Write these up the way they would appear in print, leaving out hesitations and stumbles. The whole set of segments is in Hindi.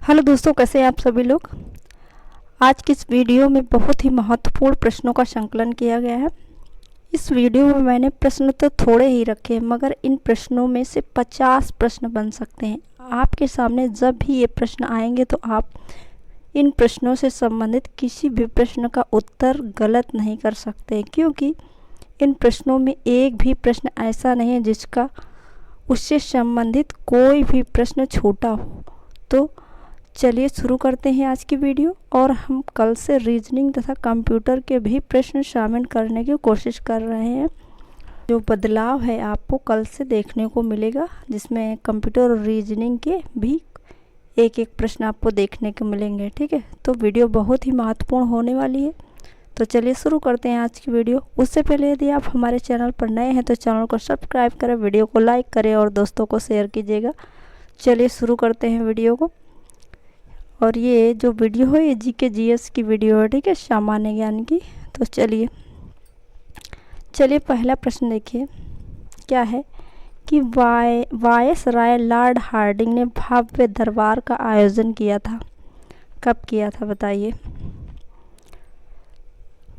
हेलो दोस्तों, कैसे हैं आप सभी लोग। आज की इस वीडियो में बहुत ही महत्वपूर्ण प्रश्नों का संकलन किया गया है। इस वीडियो में मैंने प्रश्न तो थोड़े ही रखे हैं, मगर इन प्रश्नों में से 50 प्रश्न बन सकते हैं। आपके सामने जब भी ये प्रश्न आएंगे तो आप इन प्रश्नों से संबंधित किसी भी प्रश्न का उत्तर गलत नहीं कर सकते, क्योंकि इन प्रश्नों में एक भी प्रश्न ऐसा नहीं है जिसका उससे संबंधित कोई भी प्रश्न छोटा हो। तो चलिए शुरू करते हैं आज की वीडियो। और हम कल से रीजनिंग तथा कंप्यूटर के भी प्रश्न शामिल करने की कोशिश कर रहे हैं। जो बदलाव है आपको कल से देखने को मिलेगा, जिसमें कंप्यूटर और रीजनिंग के भी एक एक प्रश्न आपको देखने को मिलेंगे। ठीक है, तो वीडियो बहुत ही महत्वपूर्ण होने वाली है। तो चलिए शुरू करते हैं आज की वीडियो। उससे पहले यदि आप हमारे चैनल पर नए हैं तो चैनल को सब्सक्राइब करें, वीडियो को लाइक करें और दोस्तों को शेयर कीजिएगा। चलिए शुरू करते हैं वीडियो को। और ये जो वीडियो है ये जीके जीएस की वीडियो है, ठीक है, सामान्य ज्ञान की। तो चलिए पहला प्रश्न देखिए क्या है कि वायसराय लॉर्ड हार्डिंग ने भव्य दरबार का आयोजन किया था। कब किया था बताइए।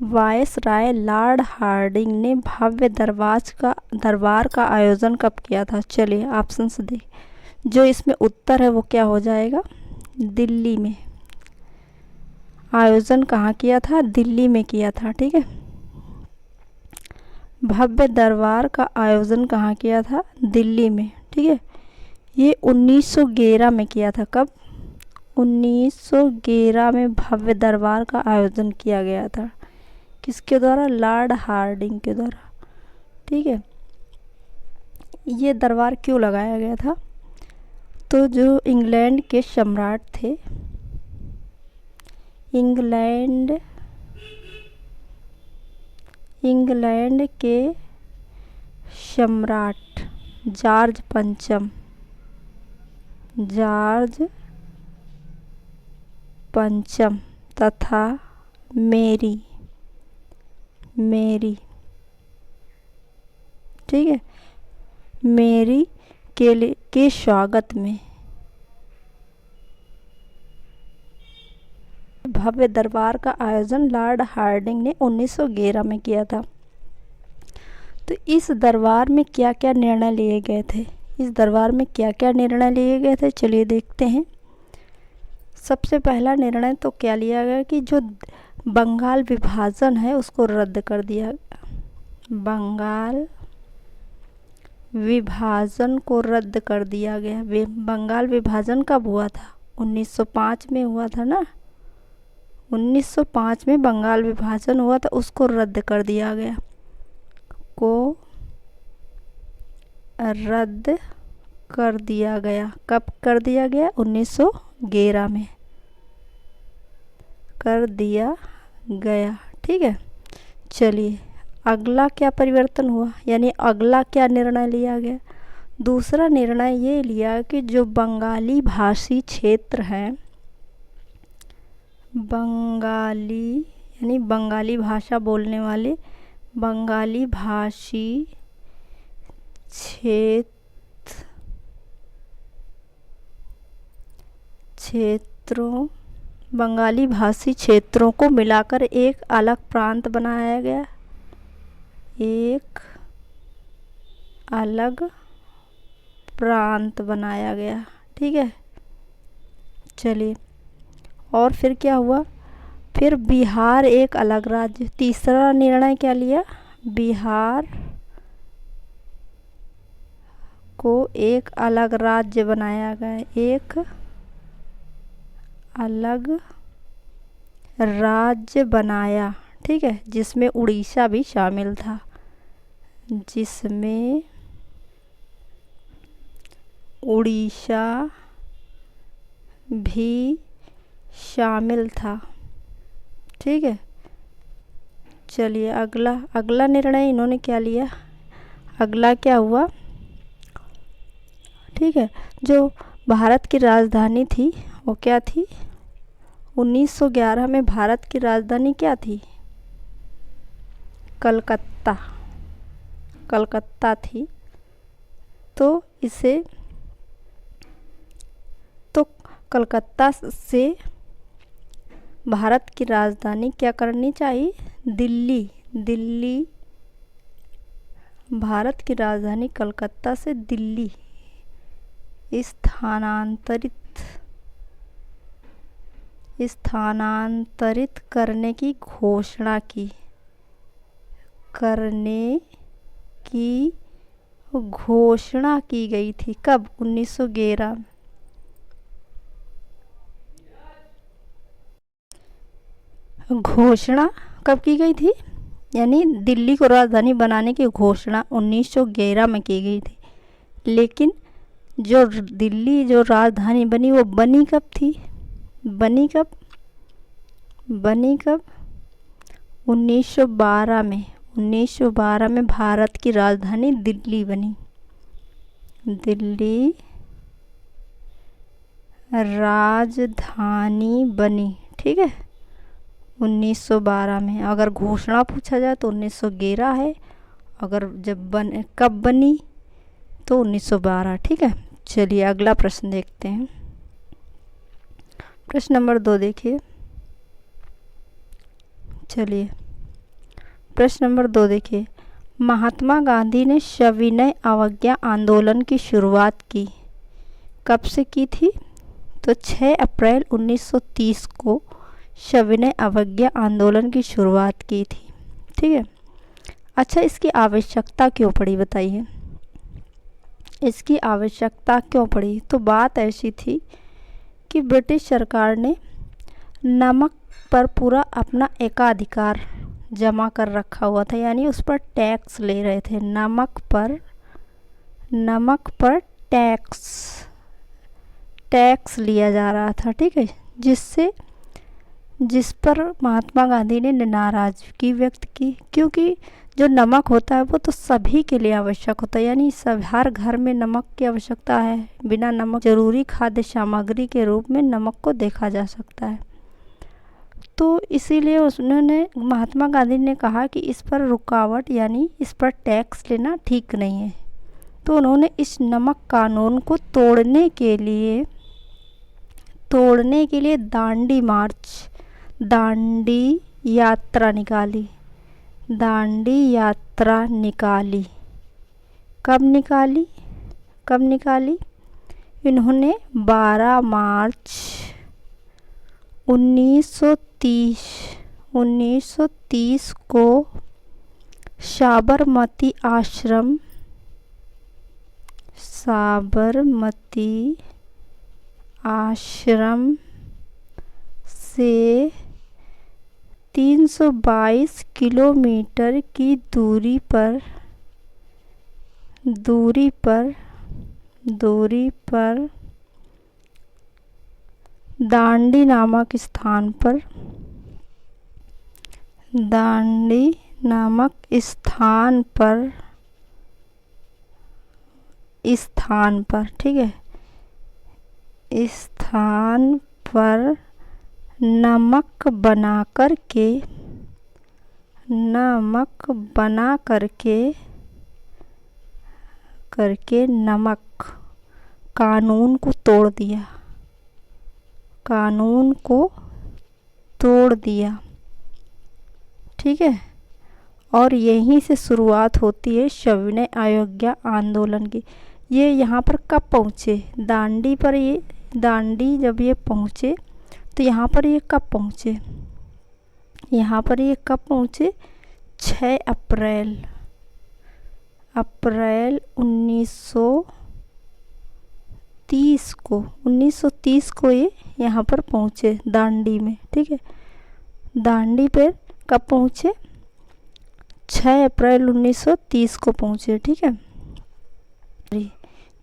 वायसराय लॉर्ड हार्डिंग ने भव्य दरबार का आयोजन कब किया था। चलिए ऑप्शन से देख, जो इसमें उत्तर है वो क्या हो जाएगा, दिल्ली में। आयोजन कहाँ किया था, दिल्ली में किया था। ठीक है, भव्य दरबार का आयोजन कहाँ किया था, दिल्ली में। ठीक है, ये 1911 में किया था। कब, 1911 में भव्य दरबार का आयोजन किया गया था। किसके द्वारा, लॉर्ड हार्डिंग के द्वारा। ठीक है, ये दरबार क्यों लगाया गया था, तो जो इंग्लैंड के सम्राट थे, इंग्लैंड के सम्राट जॉर्ज पंचम तथा मेरी, ठीक है, मेरी के स्वागत में भव्य दरबार का आयोजन लॉर्ड हार्डिंग ने 1911 में किया था। तो इस दरबार में क्या क्या निर्णय लिए गए थे, चलिए देखते हैं। सबसे पहला निर्णय तो क्या लिया गया कि जो बंगाल विभाजन है उसको रद्द कर दिया। बंगाल विभाजन को रद्द कर दिया गया। बंगाल विभाजन कब हुआ था, 1905 में हुआ था ना। 1905 में बंगाल विभाजन हुआ था, उसको रद्द कर दिया गया। कब कर दिया गया, 1911 में कर दिया गया। ठीक है, चलिए अगला क्या परिवर्तन हुआ, यानी अगला क्या निर्णय लिया गया। दूसरा निर्णय ये लिया कि जो बंगाली भाषी क्षेत्र हैं, बंगाली भाषा बोलने वाले बंगाली भाषी क्षेत्रों को मिलाकर एक अलग प्रांत बनाया गया। ठीक है, चलिए और फिर क्या हुआ, फिर बिहार एक अलग राज्य। तीसरा निर्णय क्या लिया, बिहार को एक अलग राज्य बनाया गया, एक अलग राज्य बनाया। ठीक है, जिसमें उड़ीसा भी शामिल था, ठीक है, चलिए अगला निर्णय इन्होंने क्या लिया, अगला क्या हुआ। ठीक है, जो भारत की राजधानी थी वो क्या थी, 1911 में भारत की राजधानी क्या थी, कलकत्ता थी। तो कलकत्ता से भारत की राजधानी क्या करनी चाहिए? दिल्ली। दिल्ली, भारत की राजधानी कलकत्ता से दिल्ली स्थानांतरित करने की घोषणा की। घोषणा की गई थी। कब? 1911। घोषणा कब की गई थी? यानी दिल्ली को राजधानी बनाने की घोषणा 1911 में की गई थी। लेकिन जो दिल्ली जो राजधानी बनी वो बनी कब थी? बनी कब? 1912 में। 1912 में भारत की राजधानी दिल्ली बनी। दिल्ली राजधानी बनी, ठीक है, 1912 में। अगर घोषणा पूछा जाए तो 1911 है, अगर कब बनी तो 1912, ठीक है। चलिए अगला प्रश्न देखते हैं। प्रश्न नंबर 2 देखिए। चलिए प्रश्न नंबर 2 देखिए। महात्मा गांधी ने सविनय अवज्ञा आंदोलन की शुरुआत की। कब से की थी? तो 6 अप्रैल 1930 को सविनय अवज्ञा आंदोलन की शुरुआत की थी, ठीक है। अच्छा, इसकी आवश्यकता क्यों पड़ी बताइए? इसकी आवश्यकता क्यों पड़ी? तो बात ऐसी थी कि ब्रिटिश सरकार ने नमक पर पूरा अपना एकाधिकार जमा कर रखा हुआ था, यानी उस पर टैक्स ले रहे थे। नमक पर टैक्स लिया जा रहा था, ठीक है, जिस पर महात्मा गांधी ने नाराज़गी व्यक्त की। क्योंकि जो नमक होता है वो तो सभी के लिए आवश्यक होता है, यानी सब हर घर में नमक की आवश्यकता है। बिना नमक जरूरी खाद्य सामग्री के रूप में नमक को देखा जा सकता है। तो इसीलिए उन्होंने, महात्मा गांधी ने कहा कि इस पर रुकावट यानी इस पर टैक्स लेना ठीक नहीं है। तो उन्होंने इस नमक कानून को तोड़ने के लिए दांडी यात्रा निकाली। कब निकाली? इन्होंने 12 मार्च 1930 को साबरमती आश्रम से 322 किलोमीटर की दूरी पर दांडी नामक स्थान पर, ठीक है, स्थान पर नमक बना करके नमक कानून को तोड़ दिया, ठीक है। और यहीं से शुरुआत होती है सविनय अवज्ञा आंदोलन की। ये यहाँ पर कब पहुँचे? दांडी जब ये पहुँचे तो यहाँ पर ये कब पहुँचे? 6 अप्रैल 1930 को ये यहाँ पर पहुँचे दांडी में, ठीक है। दांडी पे कब पहुँचे? 6 अप्रैल 1930 को पहुँचे, ठीक है।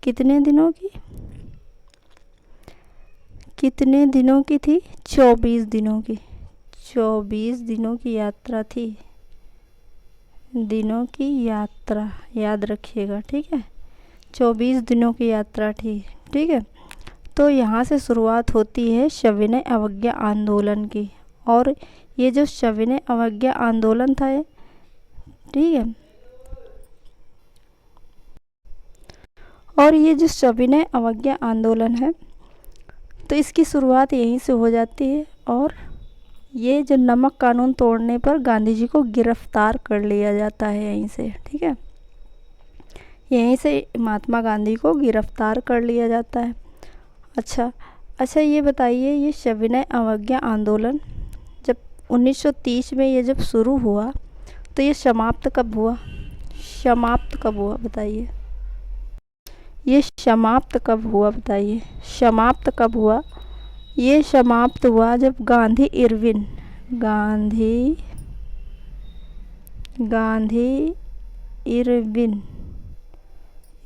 कितने दिनों की थी? 24 दिनों की यात्रा थी। दिनों की यात्रा याद रखिएगा, ठीक है। 24 दिनों की यात्रा थी, ठीक है। तो यहाँ से शुरुआत होती है सविनय अवज्ञा आंदोलन की। और ये जो सविनय अवज्ञा आंदोलन था, ठीक है, और ये जो सविनय अवज्ञा आंदोलन है तो इसकी शुरुआत यहीं से हो जाती है। और ये जो नमक कानून तोड़ने पर गांधी जी को गिरफ्तार कर लिया जाता है यहीं से, ठीक है, यहीं से महात्मा गांधी को गिरफ्तार कर लिया जाता है। अच्छा ये बताइए, ये सविनय अवज्ञा आंदोलन जब 1930 में ये जब शुरू हुआ तो ये समाप्त कब हुआ? समाप्त कब हुआ बताइए? ये समाप्त कब हुआ बताइए? समाप्त कब हुआ? ये समाप्त हुआ जब गांधी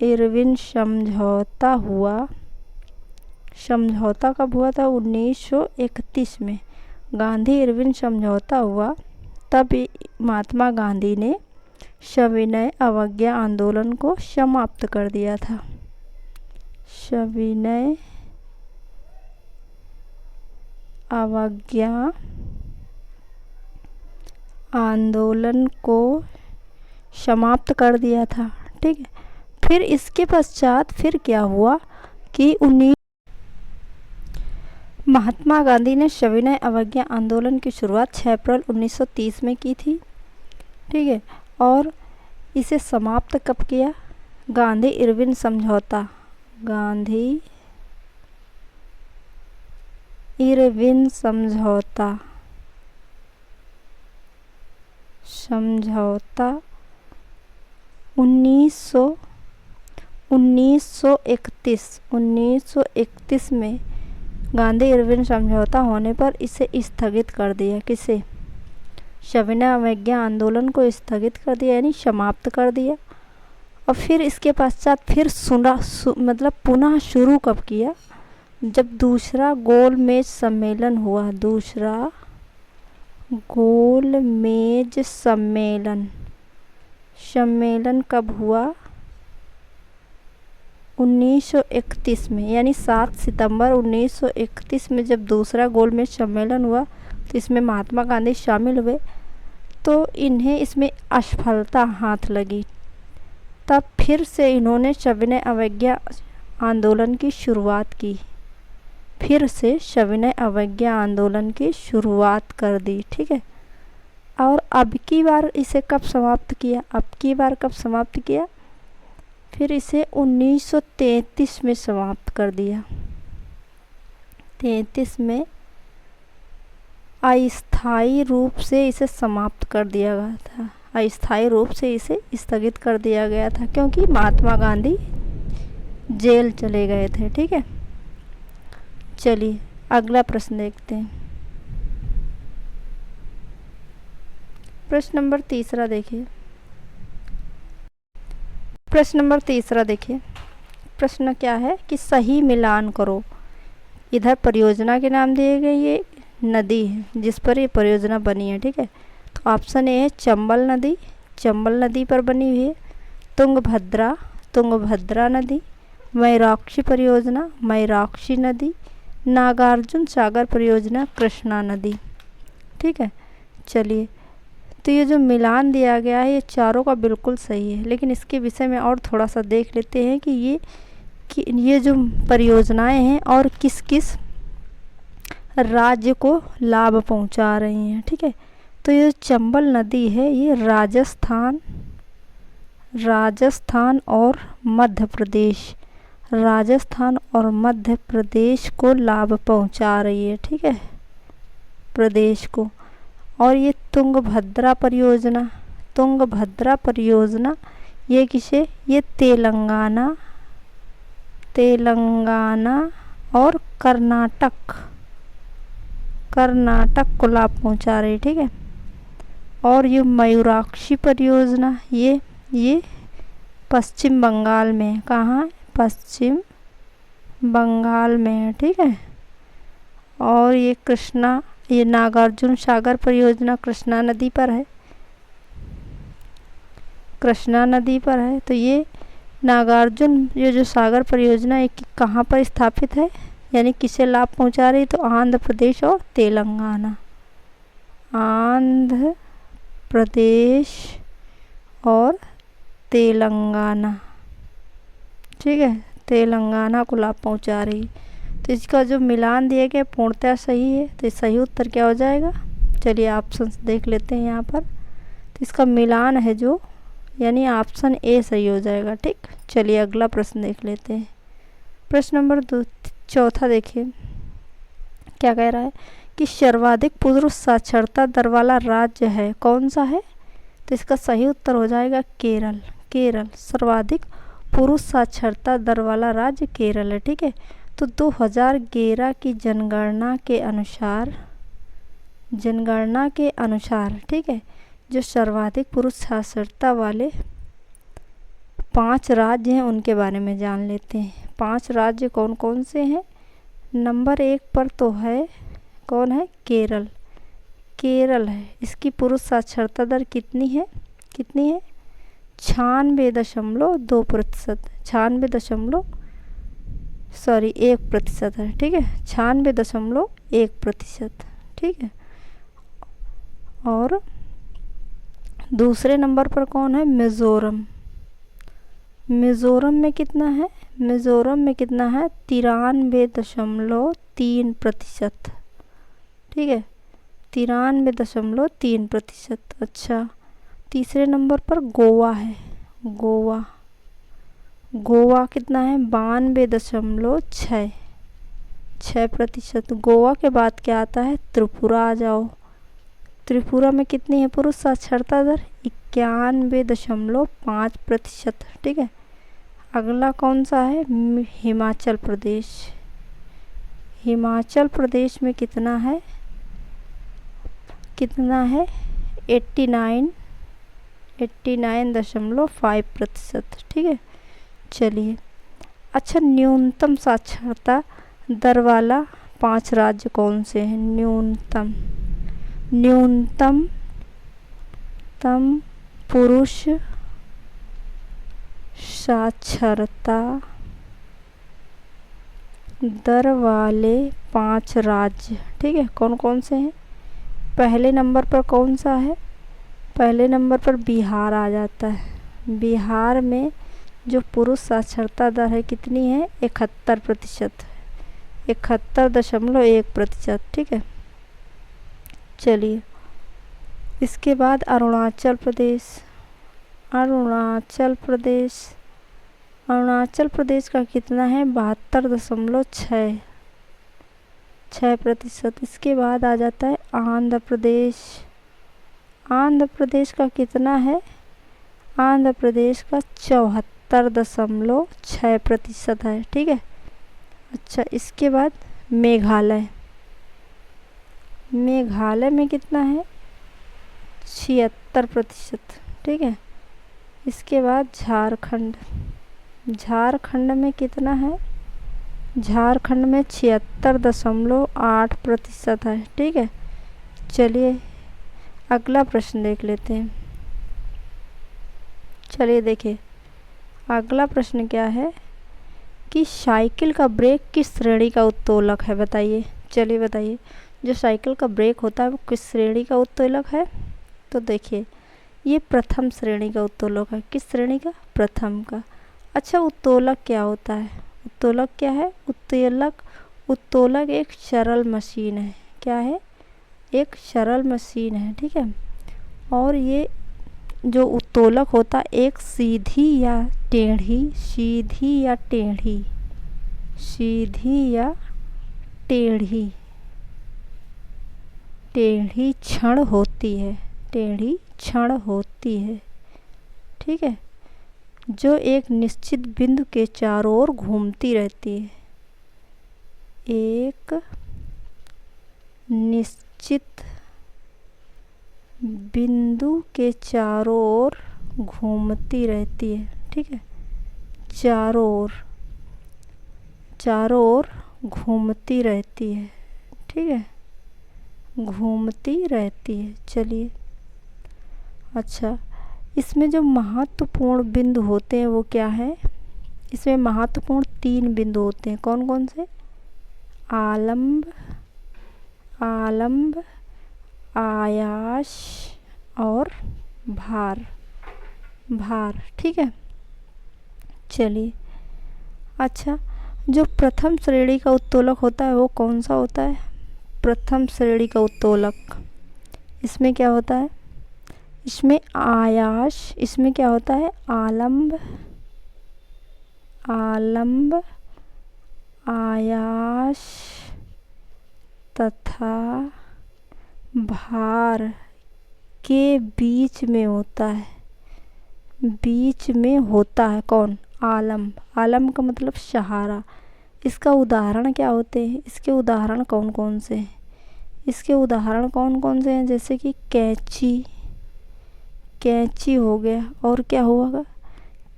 इरविन समझौता हुआ। समझौता कब हुआ था? 1931 में गांधी इरविन समझौता हुआ। तब महात्मा गांधी ने सविनय अवज्ञा आंदोलन को समाप्त कर दिया था। सविनय अवज्ञा आंदोलन को समाप्त कर दिया था, ठीक है। फिर इसके पश्चात फिर क्या हुआ कि महात्मा गांधी ने सविनय अवज्ञा आंदोलन की शुरुआत 6 अप्रैल 1930 में की थी, ठीक है। और इसे समाप्त कब किया? गांधी इरविन समझौता। गांधी इरविन समझौता 1931 में गांधी इरविन समझौता होने पर इसे स्थगित कर दिया। किसे? सविनय अवज्ञा आंदोलन को स्थगित कर दिया, यानी समाप्त कर दिया। और फिर इसके पश्चात फिर मतलब पुनः शुरू कब किया? जब दूसरा गोलमेज सम्मेलन हुआ। दूसरा गोलमेज सम्मेलन कब हुआ? 1931 में, यानी 7 सितंबर 1931 में जब दूसरा गोलमेज सम्मेलन हुआ तो इसमें महात्मा गांधी शामिल हुए। तो इन्हें इसमें असफलता हाथ लगी। तब फिर से इन्होंने सविनय अवज्ञा आंदोलन की शुरुआत की। फिर से सविनय अवज्ञा आंदोलन की शुरुआत कर दी, ठीक है। और अब की बार इसे कब समाप्त किया? अब की बार कब समाप्त किया? फिर इसे 1933 में समाप्त कर दिया। 33 में अस्थायी रूप से इसे समाप्त कर दिया गया था। अस्थायी रूप से इसे स्थगित कर दिया गया था क्योंकि महात्मा गांधी जेल चले गए थे, ठीक है। चलिए अगला प्रश्न देखते हैं। प्रश्न नंबर 3 देखिए। प्रश्न नंबर 3 देखिए। प्रश्न क्या है कि सही मिलान करो। इधर परियोजना के नाम दिए गए, ये नदी है जिस पर ये परियोजना बनी है, ठीक है। तो ऑप्शन ए है चंबल नदी, चंबल नदी पर बनी हुई है। तुंगभद्रा नदी। मैराक्षी परियोजना, मैराक्षी नदी। नागार्जुन सागर परियोजना, कृष्णा नदी, ठीक है। चलिए, तो ये जो मिलान दिया गया है ये चारों का बिल्कुल सही है, लेकिन इसके विषय में और थोड़ा सा देख लेते हैं कि ये जो परियोजनाएं हैं और किस किस राज्य को लाभ पहुंचा रही हैं, ठीक है। तो ये चंबल नदी है, ये राजस्थान और मध्य प्रदेश को लाभ पहुंचा रही है, ठीक है, प्रदेश को। और ये तुंगभद्रा परियोजना ये किसे? ये तेलंगाना और कर्नाटक को लाभ पहुंचा रही है, ठीक है। और ये मयूराक्षी परियोजना ये पश्चिम बंगाल में है। कहाँ है? पश्चिम बंगाल में है, ठीक है। और ये नागार्जुन सागर परियोजना कृष्णा नदी पर है। तो ये नागार्जुन ये जो सागर परियोजना है कहाँ पर स्थापित है, यानी किसे लाभ पहुंचा रही है? तो आंध्र प्रदेश और तेलंगाना। आंध्र प्रदेश और तेलंगाना, ठीक है, तेलंगाना को लाभ पहुंचा रही। तो इसका जो मिलान दिया गया पूर्णतः सही है, तो सही उत्तर क्या हो जाएगा? चलिए ऑप्शन देख लेते हैं यहाँ पर। तो इसका मिलान है जो, यानी ऑप्शन ए सही हो जाएगा। ठीक, चलिए अगला प्रश्न देख लेते हैं। प्रश्न नंबर 4 देखिए क्या कह रहा है कि सर्वाधिक पुरुष साक्षरता दर वाला राज्य है, कौन सा है? तो इसका सही उत्तर हो जाएगा केरल। केरल सर्वाधिक पुरुष साक्षरता दर वाला राज्य केरल है। ठीक है, तो 2011 की जनगणना के अनुसार ठीक है, जो सर्वाधिक पुरुष साक्षरता वाले 5 राज्य हैं उनके बारे में जान लेते हैं। 5 राज्य कौन कौन से हैं? नंबर 1 पर तो है, कौन है? केरल। केरल है, इसकी पुरुष साक्षरता दर कितनी है? 96.2%, 1% है। ठीक है, 96.1%। ठीक है, और दूसरे नंबर पर कौन है? मिज़ोरम। मिज़ोरम में कितना है? 93.3%। ठीक है, 93.3%। अच्छा, तीसरे नंबर पर गोवा है। गोवा कितना है? 92.6%। गोवा के बाद क्या आता है? त्रिपुरा आ जाओ। त्रिपुरा में कितनी है पुरुष साक्षरता दर? 91.5%। ठीक है, अगला कौन सा है? हिमाचल प्रदेश। हिमाचल प्रदेश में कितना है? 89.5%। ठीक है, चलिए। अच्छा, न्यूनतम साक्षरता दर वाला 5 राज्य कौन से हैं? न्यूनतम पुरुष साक्षरता दर वाले 5 राज्य। ठीक है, कौन कौन से हैं? पहले नंबर पर कौन सा है? पहले नंबर पर बिहार आ जाता है। बिहार में जो पुरुष साक्षरता दर है कितनी है? 71%, 71.1%। ठीक है, चलिए। इसके बाद अरुणाचल प्रदेश का कितना है? 72.6%। इसके बाद आ जाता है आंध्र प्रदेश का कितना है? आंध्र प्रदेश का 74.6% है। ठीक है, अच्छा, इसके बाद मेघालय में कितना है? 76%। ठीक है, इसके बाद झारखंड में कितना है? झारखंड में 76.8% है। ठीक है, चलिए अगला प्रश्न देख लेते हैं। चलिए देखिए अगला प्रश्न क्या है कि साइकिल का ब्रेक किस श्रेणी का उत्तोलक है? बताइए। चलिए बताइए, जो साइकिल का ब्रेक होता है वो किस श्रेणी का उत्तोलक है? तो देखिए, ये प्रथम श्रेणी का उत्तोलक है। किस श्रेणी का? प्रथम का। अच्छा, उत्तोलक क्या होता है? उत्तोलक क्या है? उत्तोलक एक सरल मशीन है। क्या है? एक सरल मशीन है। ठीक है, और ये जो उत्तोलक होता है एक सीधी या टेढ़ी छड़ होती है। ठीक है, जो एक निश्चित बिंदु के चारों ओर घूमती रहती है। एक निश्चित बिंदु के चारों ओर घूमती रहती है। ठीक है, चारों ओर घूमती रहती है। ठीक है, घूमती रहती है। चलिए, अच्छा, इसमें जो महत्वपूर्ण बिंदु होते हैं वो क्या है? इसमें महत्वपूर्ण 3 बिंदु होते हैं। कौन कौन से? आलंब, आयास और भार। ठीक है, चलिए। अच्छा, जो प्रथम श्रेणी का उत्तोलक होता है वो कौन सा होता है? प्रथम श्रेणी का उत्तोलक, इसमें क्या होता है? इसमें आयास, इसमें क्या होता है? आलम्ब, आलम्ब, आयास तथा भार के बीच में होता है, बीच में होता है। कौन? आलम्ब। आलम्ब का मतलब सहारा। इसका उदाहरण क्या होते हैं? इसके उदाहरण कौन कौन से हैं? इसके उदाहरण कौन कौन से हैं? जैसे कि कैंची, कैंची हो गया, और क्या होगा?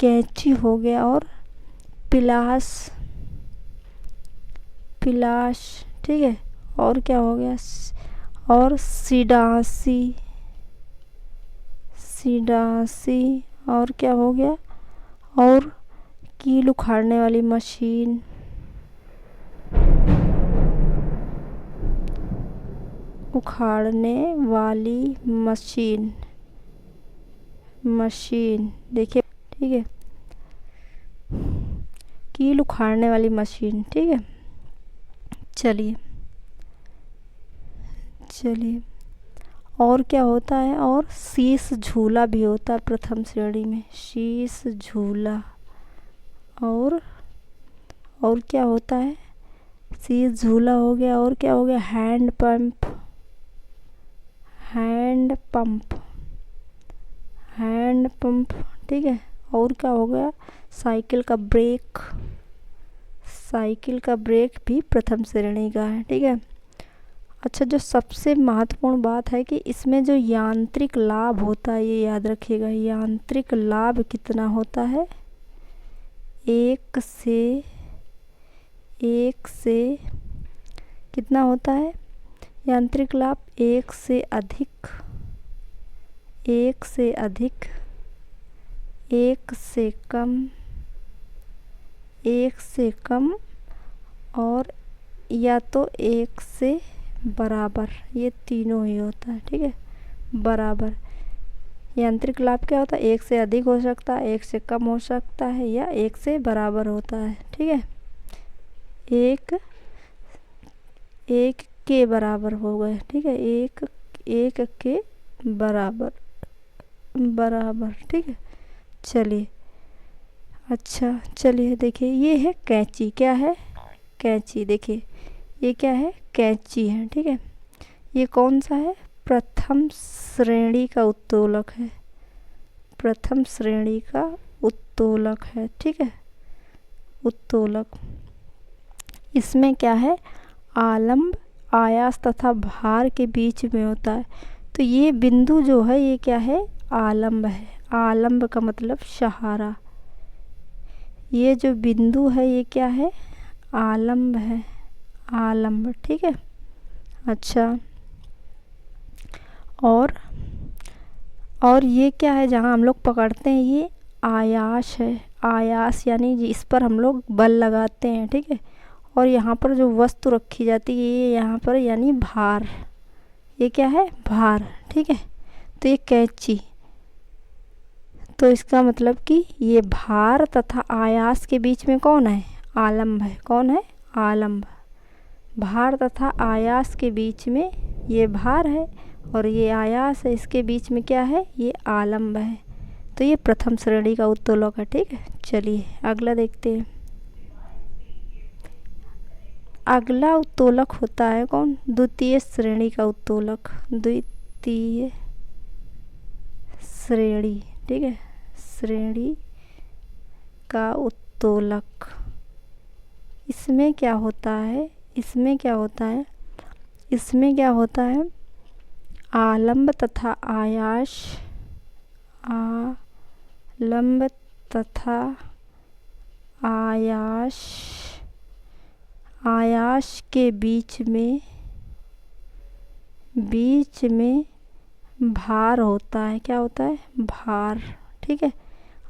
कैंची हो गया, और पिलास, पिलास, ठीक है, और क्या हो गया? और सिडासी, सिडासी, और क्या हो गया? और कील उखाड़ने वाली मशीन, उखाड़ने वाली मशीन, मशीन देखिए, ठीक है, कील उखाड़ने वाली मशीन, ठीक है। चलिए चलिए, और क्या होता है? और शीश झूला भी होता है प्रथम श्रेणी में, शीश झूला। और क्या होता है? शीश झूला हो गया, और क्या हो गया? Hand pump, hand pump, hand pump, ठीक है। और क्या हो गया? साइकिल का ब्रेक, साइकिल का ब्रेक भी प्रथम श्रेणी का है, ठीक है। अच्छा, जो सबसे महत्वपूर्ण बात है कि इसमें जो यांत्रिक लाभ होता है, ये याद रखिएगा, यांत्रिक लाभ कितना होता है? एक से कितना होता है यांत्रिक लाभ? एक से अधिक, एक से अधिक, एक से कम, एक से कम, और या तो एक से बराबर, ये तीनों ही होता है, ठीक है। बराबर यांत्रिक लाभ क्या होता है? एक से अधिक हो सकता है, एक से कम हो सकता है, या एक से बराबर होता है, ठीक है। एक के बराबर हो गए, ठीक है, एक के बराबर, बराबर, ठीक है। चलिए, अच्छा चलिए, देखिए ये है कैंची। क्या है? कैंची। देखिए ये क्या है? कैंची है, ठीक है। ये कौन सा है? प्रथम श्रेणी का उत्तोलक है, प्रथम श्रेणी का उत्तोलक है, ठीक है, उत्तोलक। इसमें क्या है? आलम्ब, आयास तथा भार के बीच में होता है। तो ये बिंदु जो है ये क्या है? आलम्ब है। आलम्ब का मतलब सहारा। ये जो बिंदु है ये क्या है? आलम्ब है, आलम्ब, ठीक है। अच्छा, और ये क्या है? जहाँ हम लोग पकड़ते हैं ये आयास है, आयास यानी इस पर हम लोग बल लगाते हैं, ठीक है। और यहाँ पर जो वस्तु रखी जाती है ये यहाँ पर यानी भार, ये क्या है? भार, ठीक है। तो ये कैंची, तो इसका मतलब कि ये भार तथा आयास के बीच में कौन है? आलम्ब है। कौन है? आलम्ब। भार तथा आयास के बीच में ये भार है और ये आयास है, इसके बीच में क्या है? ये आलम्ब है। तो ये प्रथम श्रेणी का उत्तोलक है, ठीक है। चलिए अगला देखते हैं। अगला उत्तोलक होता है कौन? द्वितीय श्रेणी का उत्तोलक, द्वितीय श्रेणी, ठीक है, श्रेणी का उत्तोलक। इसमें क्या होता है? इसमें क्या होता है? इसमें क्या होता है? आलम्ब तथा आयास, आलम्ब तथा आयास, आयास के बीच में भार होता है। क्या होता है? भार, ठीक है।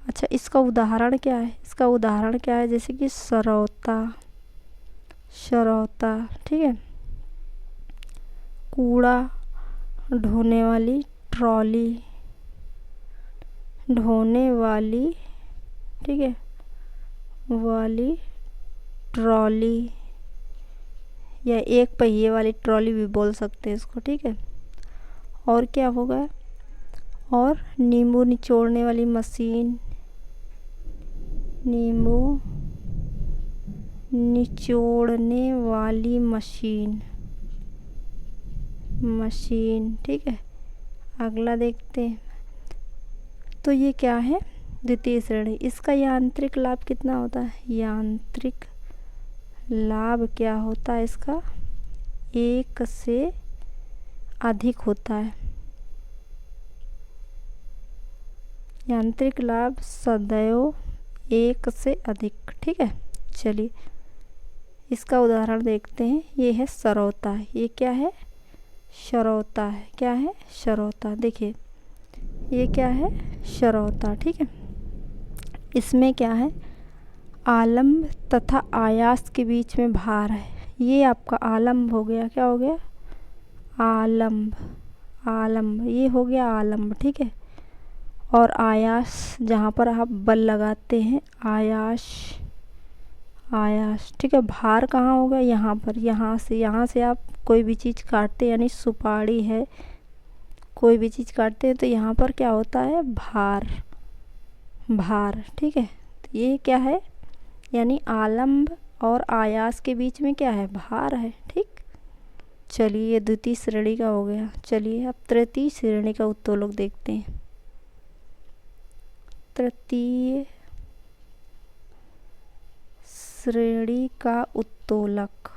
अच्छा, इसका उदाहरण क्या है? इसका उदाहरण क्या है? जैसे कि सरौता, सरौता, ठीक है। कूड़ा ढोने वाली ट्रॉली, ढोने वाली, ठीक है, वाली ट्रॉली या एक पहिए वाली ट्रॉली भी बोल सकते हैं इसको, ठीक है। और क्या होगा, और नींबू निचोड़ने वाली मशीन, नींबू निचोड़ने वाली मशीन, मशीन, ठीक है। अगला देखते हैं, तो ये क्या है, द्वितीय श्रेणी। इसका यांत्रिक लाभ कितना होता है, यांत्रिक लाभ क्या होता है इसका, 1 से अधिक होता है। यांत्रिक लाभ सदैव 1 से अधिक, ठीक है। चलिए इसका उदाहरण देखते हैं। ये है सरौता, ये क्या है, सरौता है, क्या है, सरौता। देखिए ये क्या है, सरौता, ठीक है। इसमें क्या है, आलम्ब तथा आयास के बीच में भार है। ये आपका आलम्ब हो गया, क्या हो गया, आलम्ब, आलम्ब, ये हो गया आलम्ब, ठीक है। और आयास जहाँ पर आप बल लगाते हैं, आयास, आयास, ठीक है। भार कहाँ होगा, यहाँ पर, यहाँ से आप कोई भी चीज़ काटते हैं, यानी सुपारी है, कोई भी चीज़ काटते हैं तो यहाँ पर क्या होता है, भार, भार, ठीक है। तो ये क्या है, यानी आलम्ब और आयास के बीच में क्या है, भार है, ठीक। चलिए ये द्वितीय श्रेणी का हो गया। चलिए अब तृतीय श्रेणी का उत्तोलक देखते हैं। तृतीय श्रेणी का उत्तोलक,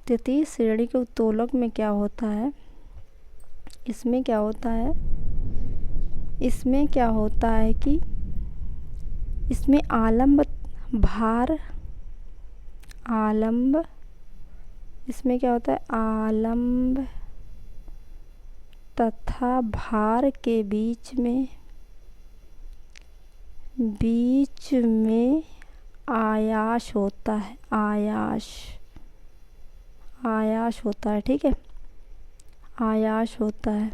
तृतीय श्रेणी के उत्तोलक में क्या होता है, इसमें क्या होता है, इसमें क्या होता है कि इसमें आलम्ब भार, आलम्ब, इसमें क्या होता है, आलम्ब तथा भार के बीच में आयास होता है, आयास, आयास होता है, ठीक है, आयास होता है।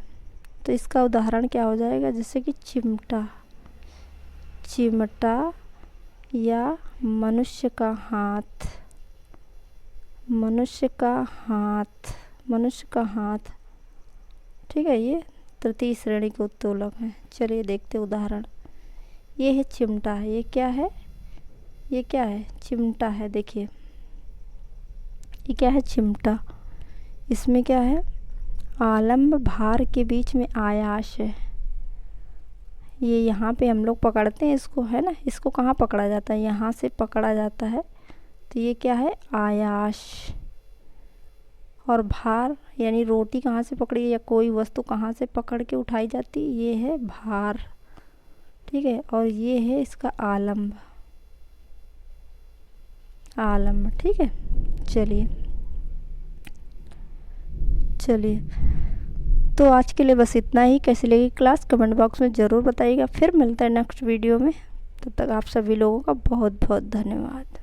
तो इसका उदाहरण क्या हो जाएगा, जैसे कि चिमटा, चिमटा या मनुष्य का हाथ, मनुष्य का हाथ, मनुष्य का हाथ, ठीक है। ये तृतीय श्रेणी के उत्तोलक हैं। चलिए देखते उदाहरण। ये है चिमटा, ये क्या है, ये क्या है, चिमटा है। देखिए ये क्या है, चिमटा। इसमें क्या है, आलम्ब भार के बीच में आयास है। ये यहाँ पे हम लोग पकड़ते हैं इसको, है ना, इसको कहाँ पकड़ा जाता है, यहाँ से पकड़ा जाता है। तो ये क्या है, आयास। और भार यानी रोटी कहाँ से पकड़ी या कोई वस्तु कहाँ से पकड़ के उठाई जाती, ये है भार, ठीक है। और ये है इसका आलम्ब, आलम्ब, ठीक है। चलिए चलिए तो आज के लिए बस इतना ही। कैसी लगी क्लास कमेंट बॉक्स में ज़रूर बताइएगा। फिर मिलता है नेक्स्ट वीडियो में। तब तक आप सभी लोगों का बहुत बहुत धन्यवाद।